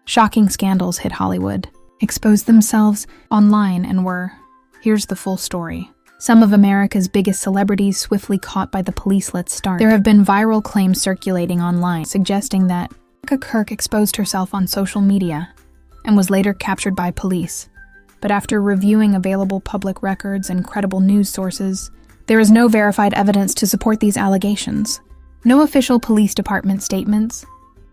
Shocking scandals hit Hollywood, exposed themselves online, and were, here's the full story. Some of America's biggest celebrities swiftly caught by the police. Let's start. There have been viral claims circulating online suggesting that Erica Kirk exposed herself on social media and was later captured by police. But after reviewing available public records and credible news sources, there is no verified evidence to support these allegations. No official police department statements,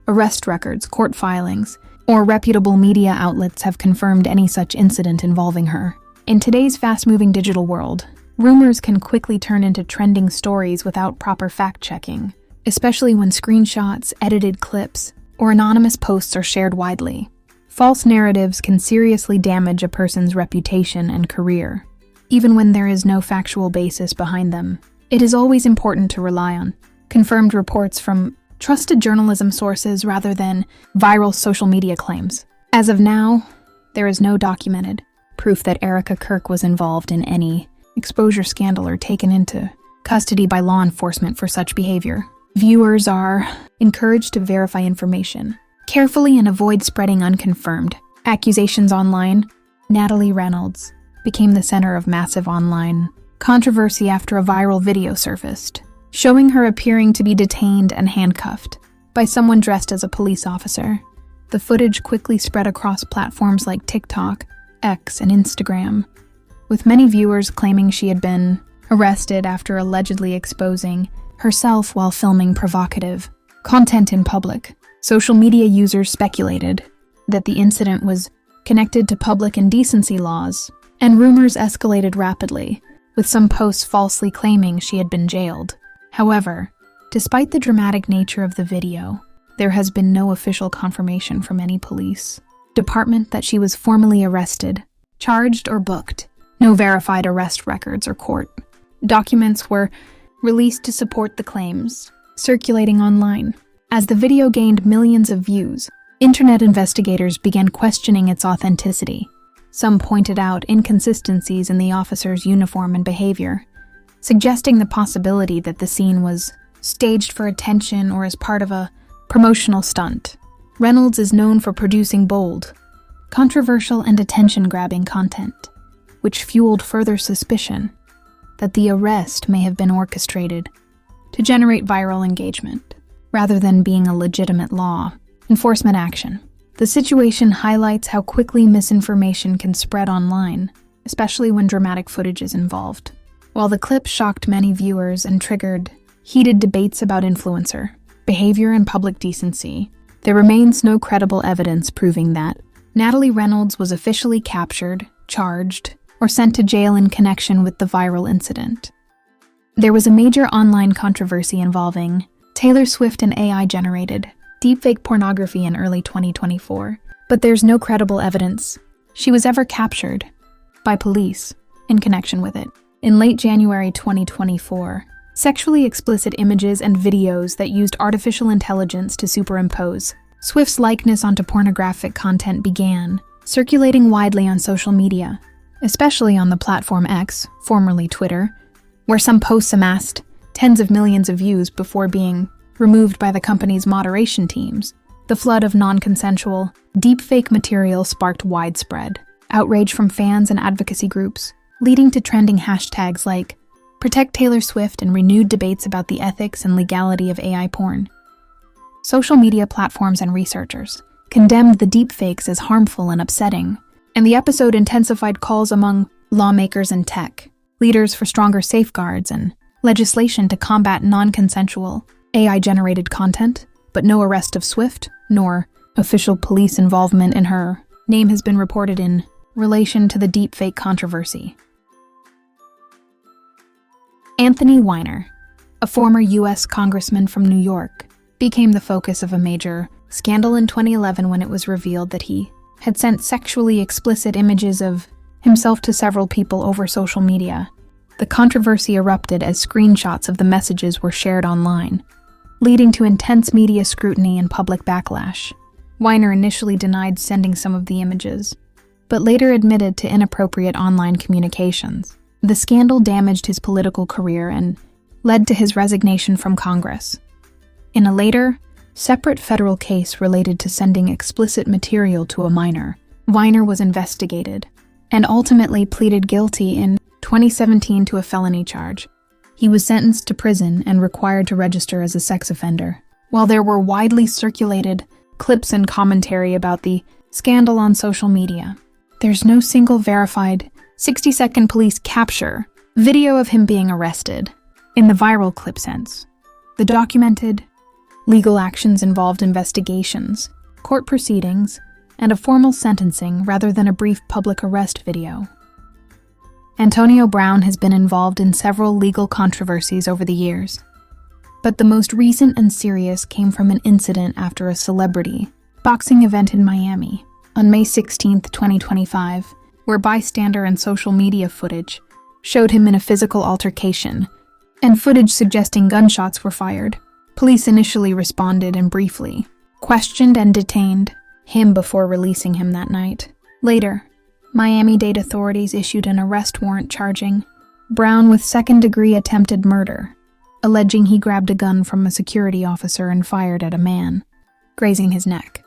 arrest records, court filings, or reputable media outlets have confirmed any such incident involving her. In today's fast-moving digital world, rumors can quickly turn into trending stories without proper fact-checking, especially when screenshots, edited clips, or anonymous posts are shared widely. False narratives can seriously damage a person's reputation and career, even when there is no factual basis behind them. It is always important to rely on confirmed reports from trusted journalism sources rather than viral social media claims. As of now, there is no documented proof that Erica Kirk was involved in any exposure scandal or taken into custody by law enforcement for such behavior. Viewers are encouraged to verify information carefully and avoid spreading unconfirmed accusations online. Natalie Reynolds became the center of massive online controversy after a viral video surfaced, showing her appearing to be detained and handcuffed by someone dressed as a police officer. The footage quickly spread across platforms like TikTok, X, and Instagram, with many viewers claiming she had been arrested after allegedly exposing herself while filming provocative content in public. Social media users speculated that the incident was connected to public indecency laws, and rumors escalated rapidly, with some posts falsely claiming she had been jailed. However, despite the dramatic nature of the video, there has been no official confirmation from any police department that she was formally arrested, charged, or booked. No verified arrest records or court documents were released to support the claims circulating online. As the video gained millions of views, internet investigators began questioning its authenticity. Some pointed out inconsistencies in the officer's uniform and behavior, suggesting the possibility that the scene was staged for attention or as part of a promotional stunt. Reynolds is known for producing bold, controversial, and attention-grabbing content, which fueled further suspicion that the arrest may have been orchestrated to generate viral engagement, rather than being a legitimate law enforcement action. The situation highlights how quickly misinformation can spread online, especially when dramatic footage is involved. While the clip shocked many viewers and triggered heated debates about influencer behavior and public decency, there remains no credible evidence proving that Natalie Reynolds was officially captured, charged, or sent to jail in connection with the viral incident. There was a major online controversy involving Taylor Swift and AI-generated deepfake pornography in early 2024, but there's no credible evidence she was ever captured by police in connection with it. In late January 2024, sexually explicit images and videos that used artificial intelligence to superimpose Swift's likeness onto pornographic content began circulating widely on social media, especially on the platform X, formerly Twitter, where some posts amassed tens of millions of views before being removed by the company's moderation teams. The flood of non-consensual, deepfake material sparked widespread outrage from fans and advocacy groups, leading to trending hashtags like Protect Taylor Swift and renewed debates about the ethics and legality of AI porn. Social media platforms and researchers condemned the deepfakes as harmful and upsetting, and the episode intensified calls among lawmakers and tech leaders for stronger safeguards and legislation to combat non-consensual AI-generated content, but no arrest of Swift, nor official police involvement in her name has been reported in relation to the deepfake controversy. Anthony Weiner, a former U.S. congressman from New York, became the focus of a major scandal in 2011 when it was revealed that he had sent sexually explicit images of himself to several people over social media. The controversy erupted as screenshots of the messages were shared online, leading to intense media scrutiny and public backlash. Weiner initially denied sending some of the images, but later admitted to inappropriate online communications. The scandal damaged his political career and led to his resignation from Congress. In a later, separate federal case related to sending explicit material to a minor. Viner was investigated and ultimately pleaded guilty in 2017 to a felony charge. He was sentenced to prison and required to register as a sex offender. While there were widely circulated clips and commentary about the scandal on social media, there's no single verified 60-second police capture video of him being arrested in the viral clip sense. The documented legal actions involved investigations, court proceedings, and a formal sentencing rather than a brief public arrest video. Antonio Brown has been involved in several legal controversies over the years, but the most recent and serious came from an incident after a celebrity boxing event in Miami on May 16, 2025, where bystander and social media footage showed him in a physical altercation, and footage suggesting gunshots were fired. Police initially responded and briefly questioned and detained him before releasing him that night. Later, Miami-Dade authorities issued an arrest warrant charging Brown with second-degree attempted murder, alleging he grabbed a gun from a security officer and fired at a man, grazing his neck.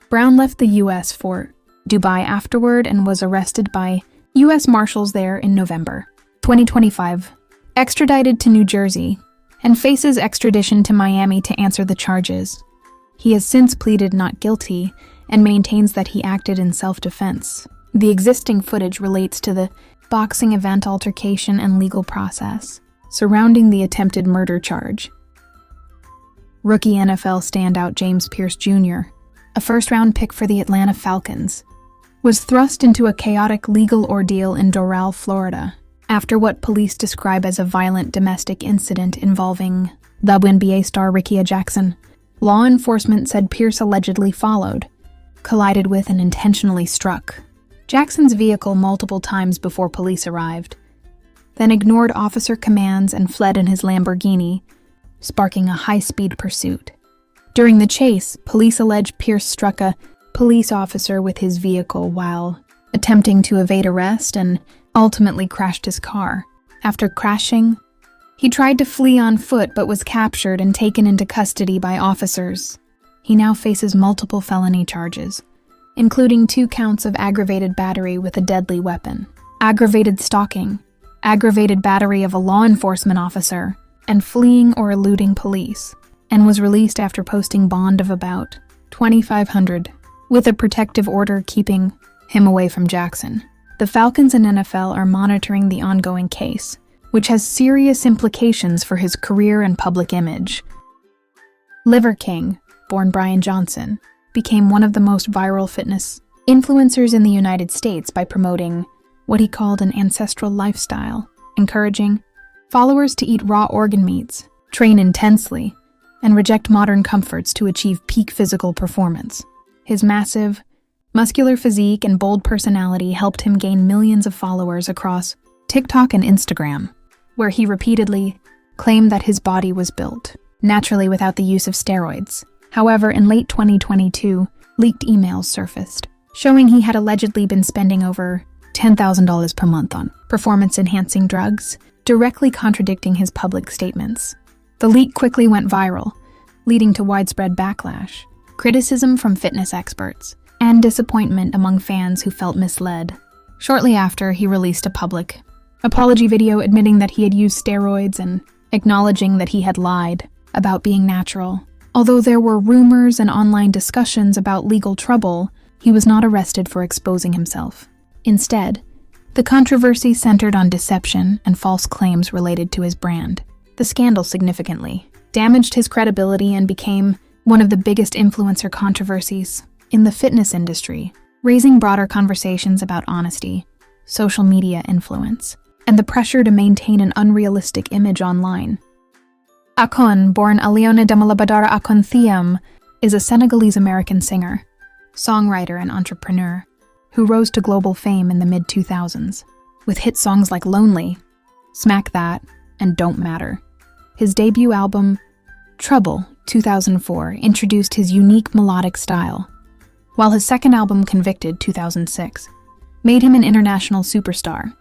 Brown left the U.S. for Dubai afterward and was arrested by U.S. Marshals there in November 2025, extradited to New Jersey, and faces extradition to Miami to answer the charges. He has since pleaded not guilty and maintains that he acted in self-defense. The existing footage relates to the boxing event altercation and legal process surrounding the attempted murder charge. Rookie NFL standout James Pierce Jr., a first-round pick for the Atlanta Falcons, was thrust into a chaotic legal ordeal in Doral, Florida, after what police describe as a violent domestic incident involving the WNBA star Rickea Jackson. Law enforcement said Pierce allegedly followed, collided with, and intentionally struck Jackson's vehicle multiple times before police arrived, then ignored officer commands and fled in his Lamborghini, sparking a high-speed pursuit. During the chase, police allege Pierce struck a police officer with his vehicle while attempting to evade arrest and ultimately crashed his car. After crashing, he tried to flee on foot but was captured and taken into custody by officers. He now faces multiple felony charges, including 2 counts of aggravated battery with a deadly weapon, aggravated stalking, aggravated battery of a law enforcement officer, and fleeing or eluding police, and was released after posting bond of about $2,500, with a protective order keeping him away from Jackson. The Falcons and NFL are monitoring the ongoing case, which has serious implications for his career and public image. Liver King, born Brian Johnson, became one of the most viral fitness influencers in the United States by promoting what he called an ancestral lifestyle, encouraging followers to eat raw organ meats, train intensely, and reject modern comforts to achieve peak physical performance. His massive, muscular physique and bold personality helped him gain millions of followers across TikTok and Instagram, where he repeatedly claimed that his body was built naturally without the use of steroids. However, in late 2022, leaked emails surfaced, showing he had allegedly been spending over $10,000 per month on performance-enhancing drugs, directly contradicting his public statements. The leak quickly went viral, leading to widespread backlash, criticism from fitness experts, and disappointment among fans who felt misled. Shortly after, he released a public apology video admitting that he had used steroids and acknowledging that he had lied about being natural. Although there were rumors and online discussions about legal trouble, he was not arrested for exposing himself. Instead, the controversy centered on deception and false claims related to his brand. The scandal significantly damaged his credibility and became one of the biggest influencer controversies in the fitness industry, raising broader conversations about honesty, social media influence, and the pressure to maintain an unrealistic image online. Akon, born Aliona Damalabadara Akon Thiam, is a Senegalese-American singer, songwriter, and entrepreneur who rose to global fame in the mid-2000s, with hit songs like Lonely, Smack That, and Don't Matter. His debut album, Trouble, 2004, introduced his unique melodic style, while his second album, Convicted, 2006, made him an international superstar,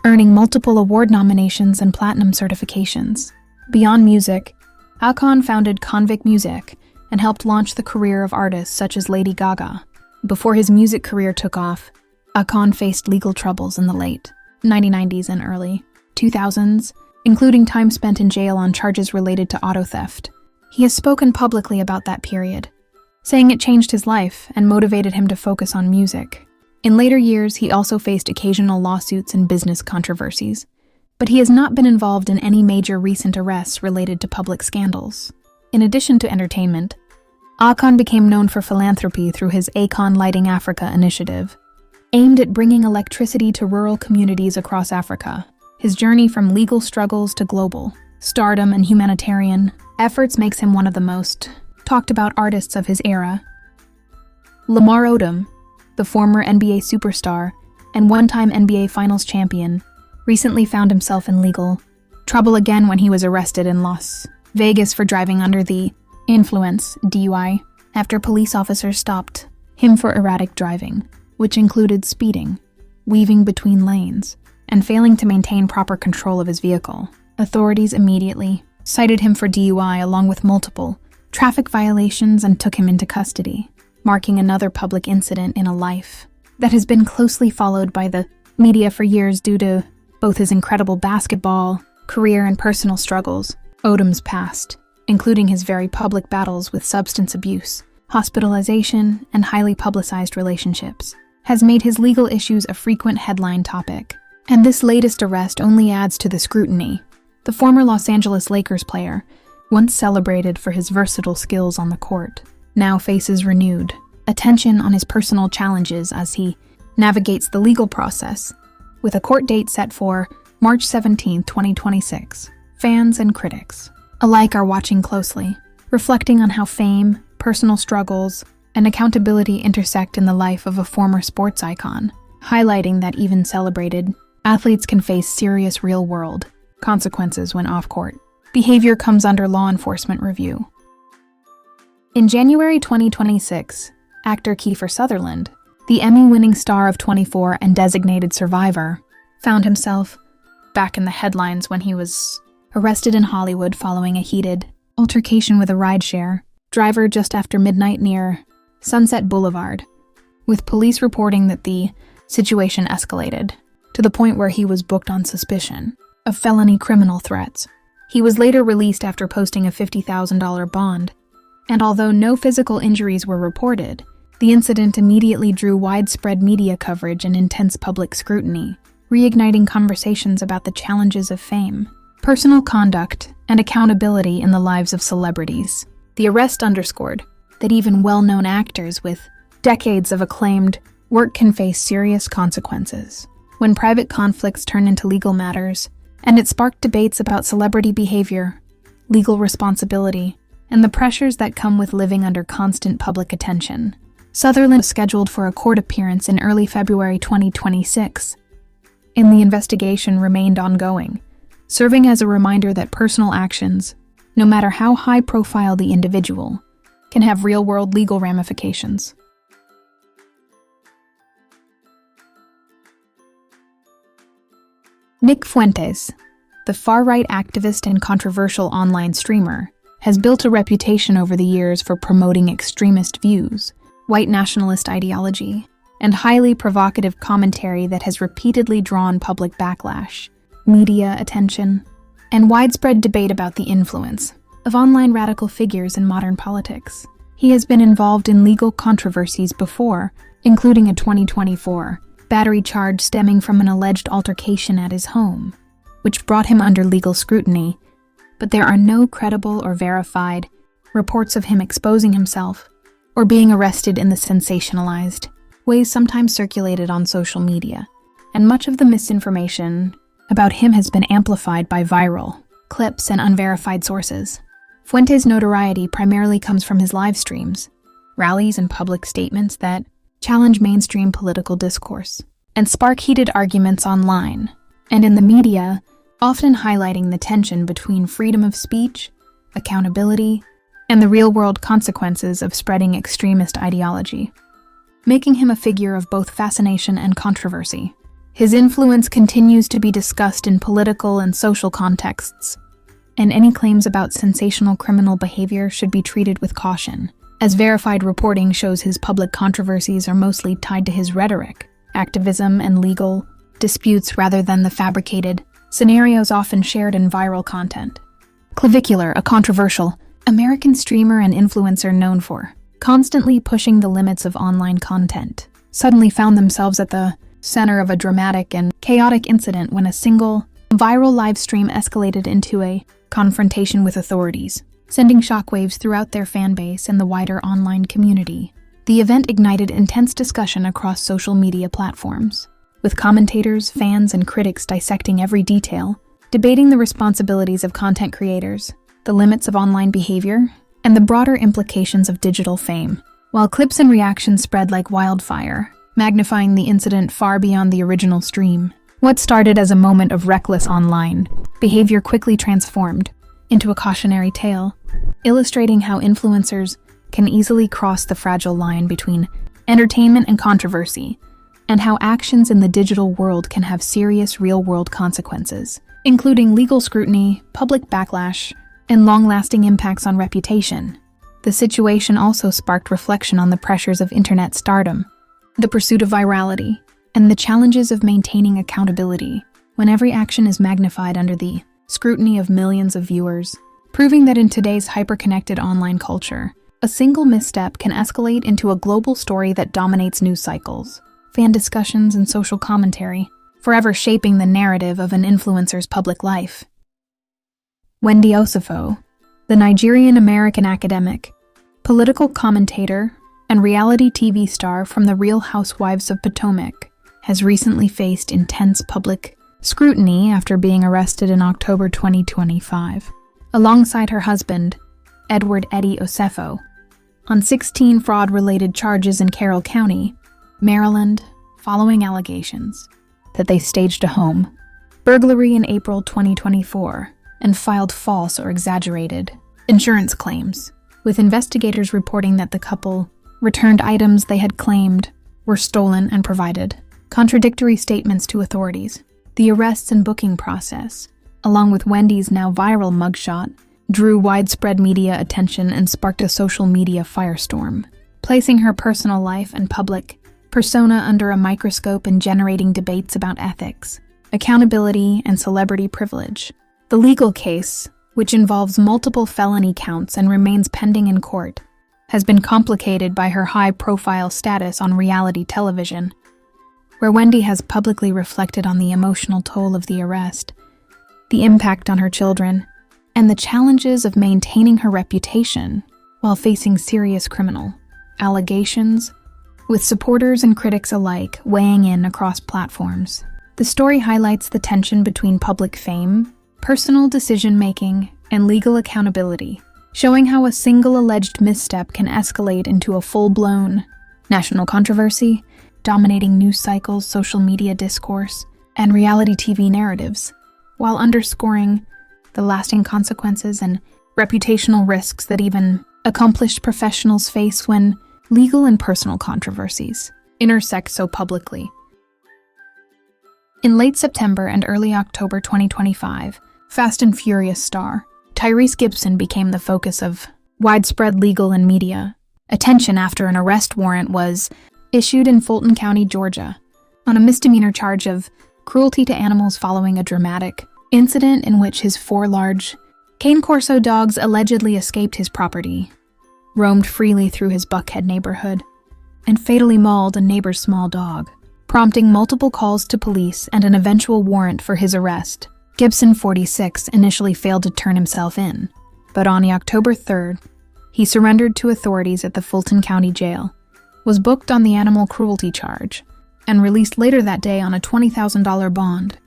earning multiple award nominations and platinum certifications. Beyond music, Akon founded Convict Music and helped launch the career of artists such as Lady Gaga. Before his music career took off, Akon faced legal troubles in the late 1990s and early 2000s, including time spent in jail on charges related to auto theft. He has spoken publicly about that period, saying it changed his life and motivated him to focus on music. In later years, he also faced occasional lawsuits and business controversies, but he has not been involved in any major recent arrests related to public scandals. In addition to entertainment, Akon became known for philanthropy through his Akon Lighting Africa initiative, aimed at bringing electricity to rural communities across Africa. His journey from legal struggles to global stardom and humanitarian efforts makes him one of the most talked about artists of his era. Lamar Odom, the former NBA superstar and one-time NBA Finals champion, recently found himself in legal trouble again when he was arrested in Las Vegas for driving under the influence (DUI) after police officers stopped him for erratic driving, which included speeding, weaving between lanes, and failing to maintain proper control of his vehicle. Authorities immediately cited him for DUI along with multiple traffic violations and took him into custody, marking another public incident in a life that has been closely followed by the media for years due to both his incredible basketball career and personal struggles. Odom's past, including his very public battles with substance abuse, hospitalization, and highly publicized relationships, has made his legal issues a frequent headline topic. And this latest arrest only adds to the scrutiny. The former Los Angeles Lakers player, once celebrated for his versatile skills on the court, now faces renewed attention on his personal challenges as he navigates the legal process, with a court date set for March 17, 2026. Fans and critics alike are watching closely, reflecting on how fame, personal struggles, and accountability intersect in the life of a former sports icon, highlighting that even celebrated athletes can face serious real-world consequences when off-court behavior comes under law enforcement review. In January 2026, actor Kiefer Sutherland, the Emmy-winning star of 24 and Designated Survivor, found himself back in the headlines when he was arrested in Hollywood following a heated altercation with a rideshare driver just after midnight near Sunset Boulevard, with police reporting that the situation escalated to the point where he was booked on suspicion of felony criminal threats. He was later released after posting a $50,000 bond, and although no physical injuries were reported, the incident immediately drew widespread media coverage and intense public scrutiny, reigniting conversations about the challenges of fame, personal conduct, and accountability in the lives of celebrities. The arrest underscored that even well-known actors with decades of acclaimed work can face serious consequences when private conflicts turn into legal matters, and it sparked debates about celebrity behavior, legal responsibility, and the pressures that come with living under constant public attention. Sutherland was scheduled for a court appearance in early February 2026, and the investigation remained ongoing, serving as a reminder that personal actions, no matter how high-profile the individual, can have real-world legal ramifications. Nick Fuentes, the far-right activist and controversial online streamer, has built a reputation over the years for promoting extremist views, white nationalist ideology, and highly provocative commentary that has repeatedly drawn public backlash, media attention, and widespread debate about the influence of online radical figures in modern politics. He has been involved in legal controversies before, including a 2024 battery charge stemming from an alleged altercation at his home, which brought him under legal scrutiny, but there are no credible or verified reports of him exposing himself or being arrested in the sensationalized ways sometimes circulated on social media, and much of the misinformation about him has been amplified by viral clips and unverified sources. Fuentes' notoriety primarily comes from his live streams, rallies, and public statements that challenge mainstream political discourse and spark heated arguments online and in the media, often highlighting the tension between freedom of speech, accountability, and the real-world consequences of spreading extremist ideology, making him a figure of both fascination and controversy. His influence continues to be discussed in political and social contexts, and any claims about sensational criminal behavior should be treated with caution, as verified reporting shows his public controversies are mostly tied to his rhetoric, activism, and legal disputes rather than the fabricated scenarios often shared in viral content. Clavicular, a controversial American streamer and influencer known for constantly pushing the limits of online content, suddenly found themselves at the center of a dramatic and chaotic incident when a single viral live stream escalated into a confrontation with authorities, sending shockwaves throughout their fan base and the wider online community. The event ignited intense discussion across social media platforms, with commentators, fans, and critics dissecting every detail, debating the responsibilities of content creators, the limits of online behavior, and the broader implications of digital fame. While clips and reactions spread like wildfire, magnifying the incident far beyond the original stream, what started as a moment of reckless online behavior quickly transformed into a cautionary tale, illustrating how influencers can easily cross the fragile line between entertainment and controversy, and how actions in the digital world can have serious real-world consequences, including legal scrutiny, public backlash, and long-lasting impacts on reputation. The situation also sparked reflection on the pressures of internet stardom, the pursuit of virality, and the challenges of maintaining accountability when every action is magnified under the scrutiny of millions of viewers, proving that in today's hyper-connected online culture, a single misstep can escalate into a global story that dominates news cycles, fan discussions, and social commentary, forever shaping the narrative of an influencer's public life. Wendy Osifo, the Nigerian-American academic, political commentator, and reality TV star from The Real Housewives of Potomac, has recently faced intense public scrutiny after being arrested in October 2025, alongside her husband, Edward Eddie Osefo, on 16 fraud-related charges in Carroll County, Maryland, following allegations that they staged a home burglary in April 2024 and filed false or exaggerated insurance claims, with investigators reporting that the couple returned items they had claimed were stolen and provided contradictory statements to authorities. The arrests and booking process, along with Wendy's now viral mugshot, drew widespread media attention and sparked a social media firestorm, placing her personal life and public persona under a microscope and generating debates about ethics, accountability, and celebrity privilege. The legal case, which involves multiple felony counts and remains pending in court, has been complicated by her high-profile status on reality television, where Wendy has publicly reflected on the emotional toll of the arrest, the impact on her children, and the challenges of maintaining her reputation while facing serious criminal allegations, with supporters and critics alike weighing in across platforms. The story highlights the tension between public fame, personal decision-making, and legal accountability, showing how a single alleged misstep can escalate into a full-blown national controversy, dominating news cycles, social media discourse, and reality TV narratives, while underscoring the lasting consequences and reputational risks that even accomplished professionals face when legal and personal controversies intersect so publicly. In late September and early October 2025, Fast and Furious star Tyrese Gibson became the focus of widespread legal and media attention after an arrest warrant was issued in Fulton County, Georgia, on a misdemeanor charge of cruelty to animals following a dramatic incident in which his 4 large Cane Corso dogs allegedly escaped his property, roamed freely through his Buckhead neighborhood, and fatally mauled a neighbor's small dog, prompting multiple calls to police and an eventual warrant for his arrest. Gibson, 46, initially failed to turn himself in, but on October 3rd, he surrendered to authorities at the Fulton County Jail, was booked on the animal cruelty charge, and released later that day on a $20,000 bond,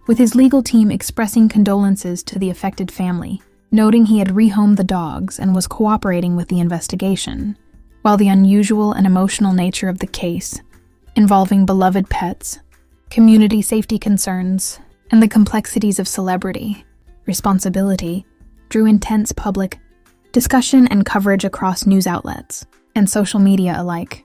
with his legal team expressing condolences to the affected family, noting he had rehomed the dogs and was cooperating with the investigation, while the unusual and emotional nature of the case, involving beloved pets, community safety concerns, and the complexities of celebrity responsibility, drew intense public discussion and coverage across news outlets and social media alike.